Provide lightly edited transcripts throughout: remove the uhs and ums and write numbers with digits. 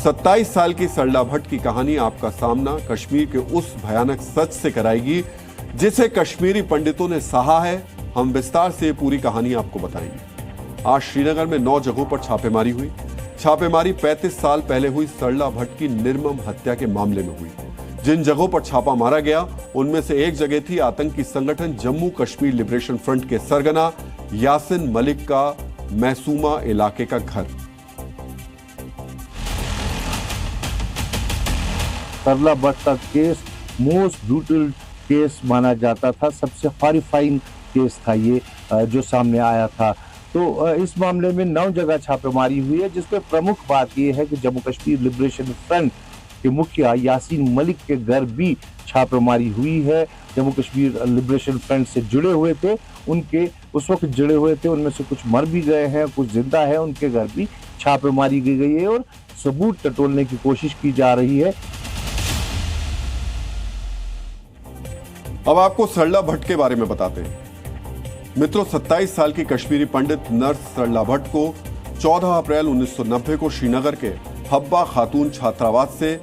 27 साल की सरला भट्ट की कहानी आपका सामना कश्मीर के उस भयानक सच से कराएगी जिसे कश्मीरी पंडितों ने सहा है। हम विस्तार से पूरी कहानी आपको बताएंगे। आज श्रीनगर में 9 जगहों पर छापेमारी हुई। छापेमारी 35 साल पहले हुई सरला भट्ट की निर्मम हत्या के मामले में हुई। जिन जगहों पर छापा मारा गया उनमें से एक जगह थी आतंकी संगठन जम्मू कश्मीर लिबरेशन फ्रंट के सरगना यासिन मलिक का मैसूमा इलाके का घर। सरला भट्ट का केस मोस्ट ब्रूटल केस माना जाता था, सबसे हॉरिफाइंग केस था ये जो सामने आया था। तो इस मामले में 9 जगह छापेमारी हुई है, जिसमें प्रमुख बात यह है कि जम्मू कश्मीर लिबरेशन फ्रंट के मुखिया यासीन मलिक के घर भी छापेमारी हुई है। जम्मू कश्मीर लिबरेशन फ्रंट से जुड़े हुए थे, उनके उस वक्त जुड़े हुए थे, उनमें से कुछ मर भी गए हैं, कुछ जिंदा है, उनके घर भी छापेमारी की गई है और सबूत टटोलने की कोशिश की जा रही है। अब आपको सरला भट्ट के बारे में बताते हैं। मित्रों, 27 साल की कश्मीरी पंडित नर्स सरला भट्ट को 14 अप्रैल 1990 को श्रीनगर के हब्बा खातून छात्रावास से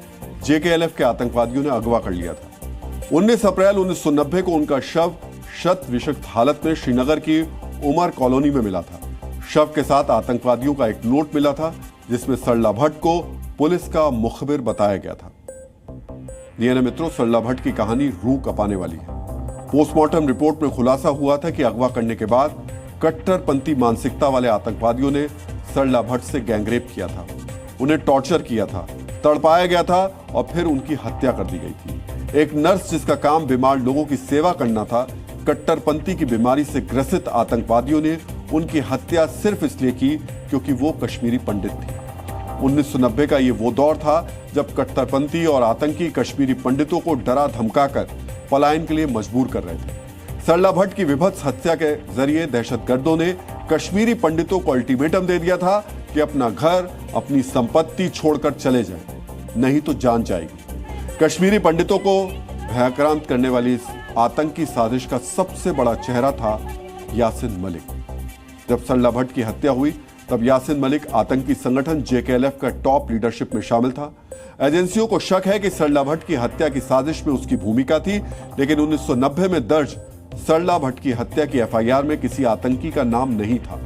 जेकेएलएफ के आतंकवादियों ने अगवा कर लिया था। 19 अप्रैल 1990 को उनका शव शत विषक्त हालत में श्रीनगर की उमर कॉलोनी में मिला था। शव के साथ आतंकवादियों का एक नोट मिला था जिसमें सरला भट्ट को पुलिस का मुखबिर बताया गया था। डीएनए मित्रों, सरला भट्ट की कहानी रूह कपाने वाली है। पोस्टमार्टम रिपोर्ट में खुलासा हुआ था कि अगवा करने के बाद कट्टरपंथी मानसिकता वाले आतंकवादियों ने सरला भट्ट से गैंगरेप किया था, उन्हें टॉर्चर किया था, तड़पाया गया था और फिर उनकी हत्या कर दी गई थी। एक नर्स जिसका काम बीमार लोगों की सेवा करना था, कट्टरपंथी की बीमारी से ग्रसित आतंकवादियों ने उनकी हत्या सिर्फ इसलिए की क्योंकि वो कश्मीरी पंडित थी। 1990 का ये वो दौर था जब कट्टरपंथी और आतंकी कश्मीरी पंडितों को डरा धमकाकर पलायन के लिए मजबूर कर रहे थे। सरला भट्ट की विभत्स हत्या के जरिए दहशतगर्दों ने कश्मीरी पंडितों को अल्टीमेटम दे दिया था कि अपना घर, अपनी संपत्ति छोड़कर चले जाएं, नहीं तो जान जाएगी। कश्मीरी पंडितों को भयाक्रांत करने वाली इस आतंकी साजिश का सबसे बड़ा चेहरा था यासिन मलिक। जब सरला भट्ट की हत्या हुई तब यासिन मलिक आतंकी संगठन जेकेएलएफ का टॉप लीडरशिप में शामिल था। एजेंसियों को शक है कि सरला भट्ट की हत्या की साजिश में उसकी भूमिका थी, लेकिन 1990 में दर्ज सरला भट्ट की हत्या की एफआईआर में किसी आतंकी का नाम नहीं था।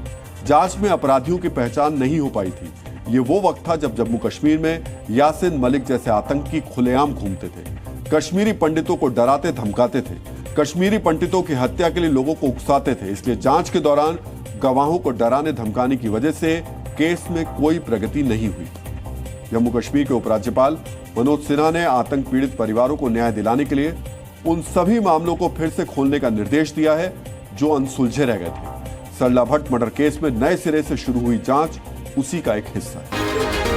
जांच में अपराधियों की पहचान नहीं हो पाई थी। ये वो वक्त था जब जम्मू कश्मीर में यासिन मलिक जैसे आतंकी खुलेआम घूमते थे, कश्मीरी पंडितों को डराते धमकाते थे, कश्मीरी पंडितों की हत्या के लिए लोगों को उकसाते थे। इसलिए जांच के दौरान गवाहों को डराने धमकाने की वजह से केस में कोई प्रगति नहीं हुई। जम्मू कश्मीर के उपराज्यपाल मनोज सिन्हा ने आतंक पीड़ित परिवारों को न्याय दिलाने के लिए उन सभी मामलों को फिर से खोलने का निर्देश दिया है जो अनसुलझे रह गए थे। सरला भट्ट मर्डर केस में नए सिरे से शुरू हुई जांच उसी का एक हिस्सा है।